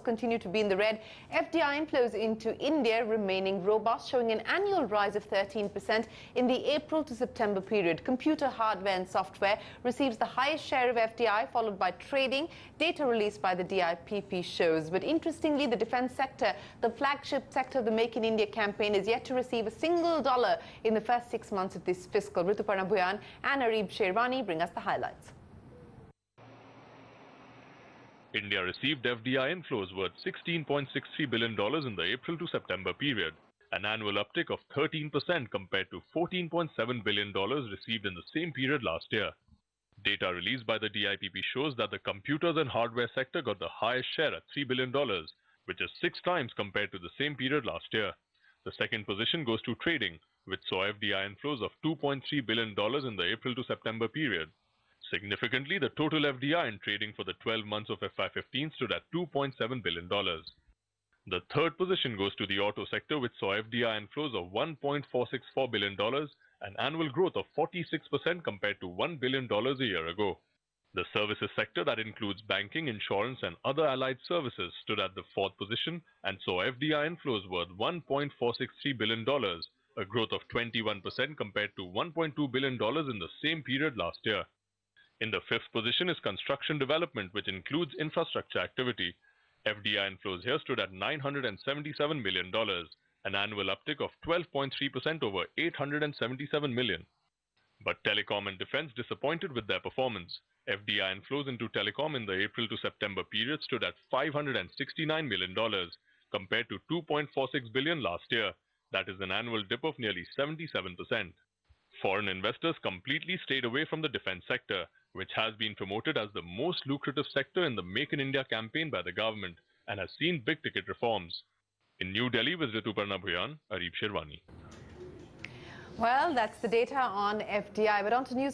continue to be in the red. FDI inflows into India remaining robust, showing an annual rise of 13% in the April to September period. Computer hardware and software receives the highest share of FDI, followed by trading. Data released by the DIPP shows. But interestingly, the defense sector, the flagship sector of the Make in India campaign, is yet to receive a single dollar in the first 6 months of this fiscal. Rituparna Bhuyan Areeb Sherwani bring us the highlights. India received FDI inflows worth $16.63 billion in the April to September period, an annual uptick of 13% compared to $14.7 billion received in the same period last year. Data released by the DIPP shows that the computers and hardware sector got the highest share at $3 billion, which is 6 times compared to the same period last year. The second position goes to trading, which saw FDI inflows of $2.3 billion in the April to September period. Significantly, the total FDI in trading for the 12 months of FY15 stood at $2.7 billion. The third position goes to the auto sector, which saw FDI inflows of $1.464 billion, an annual growth of 46% compared to $1 billion a year ago. The services sector, that includes banking, insurance and other allied services, stood at the fourth position and saw FDI inflows worth $1.463 billion, a growth of 21% compared to $1.2 billion in the same period last year. In the fifth position is construction development, which includes infrastructure activity. FDI inflows here stood at $977 million, an annual uptick of 12.3% over $877 million. But telecom and defense disappointed with their performance. FDI inflows into telecom in the April to September period stood at $569 million, compared to $2.46 billion last year. That is an annual dip of nearly 77%. Foreign investors completely stayed away from the defense sector, which has been promoted as the most lucrative sector in the Make in India campaign by the government and has seen big-ticket reforms. In New Delhi with Rituparna Bhuyan Areeb Sherwani. Well, that's the data on FDI. But on to news.